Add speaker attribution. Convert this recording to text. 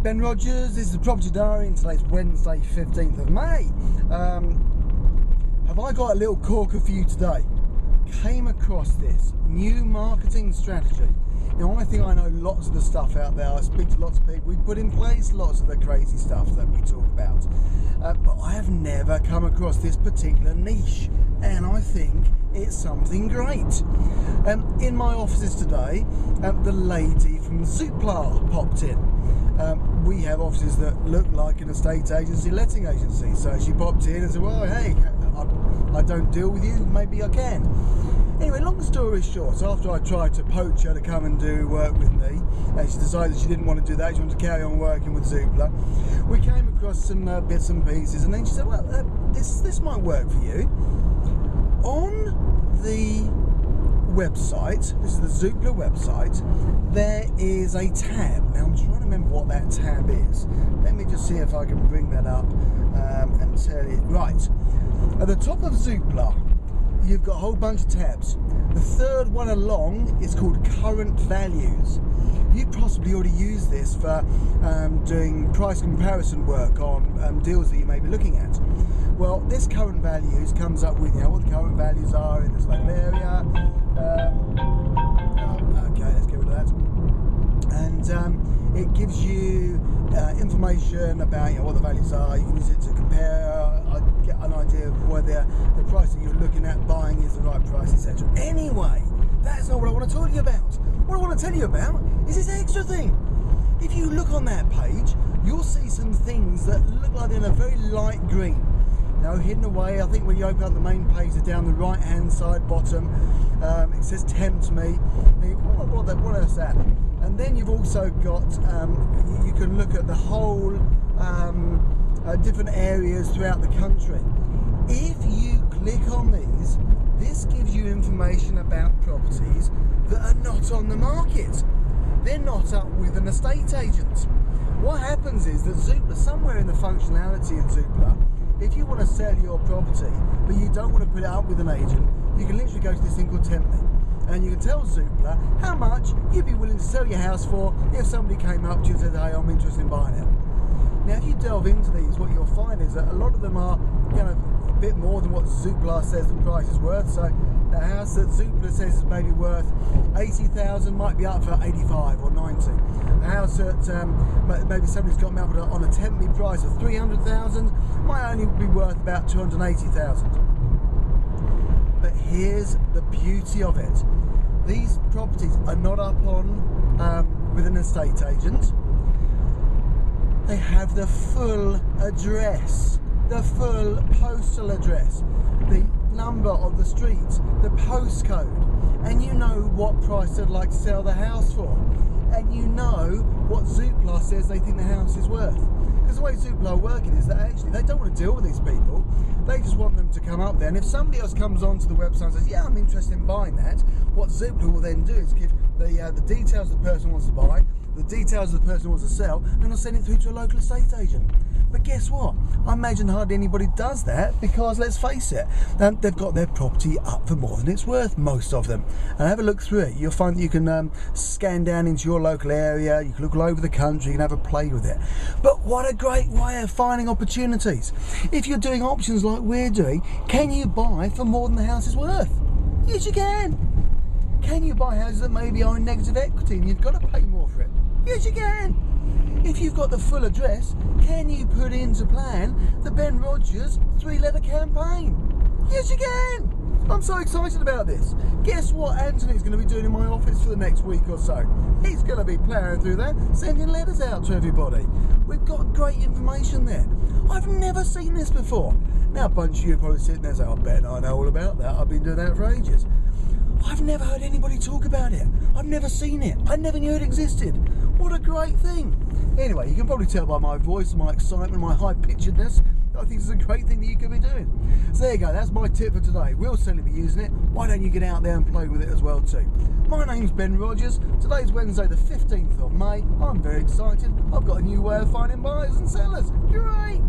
Speaker 1: Ben Rogers, this is the Property Diary, and today's Wednesday 15th of May. Have I got a little corker for you today? Came across this new marketing strategy. Now, I think I know lots of the stuff out there. I speak to lots of people. We put in place lots of the crazy stuff that we talk about. But I have never come across this particular niche, and I think it's something great. In my offices today, the lady from Zoopla popped in. We have offices that look like an estate agency, letting agency. So she popped in and said, well, hey, I don't deal with you, maybe I can. Anyway, long story short, after I tried to poach her to come and do work with me, and she decided she didn't want to do that, she wanted to carry on working with Zoopla, we came across some bits and pieces, and then she said, well, this might work for you. On the website, this is the Zoopla website, there is a tab. Now I'm trying to remember what that tab is. Let me just see if I can bring that up and tell you. Right, at the top of Zoopla, you've got a whole bunch of tabs. The third one along is called current values. You possibly already use this for doing price comparison work on deals that you may be looking at. Well, this current values comes up with, what the current values are in this local area. Okay, let's get rid of that. And it gives you information about what the values are. You can use it to compare, get an idea of whether the price that you're looking at buying is the right price, etc. Anyway, that's not what I want to talk to you about. What I want to tell you about is this extra thing. If you look on that page, you'll see some things that look like they're in a very light green. Now, hidden away, I think when you open up the main page, they're down the right hand side bottom. It says tempt me. What is that? And then you've also got, you can look at the whole different areas throughout the country. If you click on these, this gives you information about properties that are not on the market. They're not up with an estate agent. What happens is that Zoopla, somewhere in the functionality in Zoopla, if you want to sell your property, but you don't want to put it up with an agent, you can literally go to this thing called tempt me. And you can tell Zoopla how much you'd be willing to sell your house for if somebody came up to you and said, hey, I'm interested in buying it. Now, if you delve into these, what you'll find is that a lot of them are, a bit more than what Zoopla says the price is worth. So the house that Zoopla says is maybe worth 80,000 might be up for 85 or 90. A house that maybe somebody's got me up on a tempt me price of 300,000 might only be worth about 280,000. But here's the beauty of it. These properties are not up on with an estate agent. They have the full address, the full postal address, the number of the street, the postcode, and you know what price they'd like to sell the house for. And you know what Zoopla says they think the house is worth. Because the way Zoopla are working is that actually they don't want to deal with these people. They just want them to come up there. And if somebody else comes onto the website and says, yeah, I'm interested in buying that, what Zoopla will then do is give the details the person wants to buy, the details of the person who wants to sell, and they'll send it through to a local estate agent. But guess what? I imagine hardly anybody does that because, let's face it, they've got their property up for more than it's worth, most of them. And have a look through it. You'll find that you can scan down into your local area, you can look all over the country, you can have a play with it. But what a great way of finding opportunities. If you're doing options like we're doing, can you buy for more than the house is worth? Yes, you can. Can you buy houses that maybe are in negative equity and you've got to pay more for it? Yes, you can. If you've got the full address, can you put into plan the Ben Rogers 3-letter campaign? Yes, you can. I'm so excited about this. Guess what Anthony's going to be doing in my office for the next week or so? He's going to be ploughing through that, sending letters out to everybody. We've got great information there. I've never seen this before. Now, a bunch of you are probably sitting there saying, I bet I know all about that. I've been doing that for ages. I've never heard anybody talk about it. I've never seen it. I never knew it existed. What a great thing. Anyway, you can probably tell by my voice, my excitement, my high-pitchedness, I think it's a great thing that you could be doing. So there you go, that's my tip for today. We'll certainly be using it. Why don't you get out there and play with it as well too? My name's Ben Rogers. Today's Wednesday the 15th of May. I'm very excited. I've got a new way of finding buyers and sellers. Great!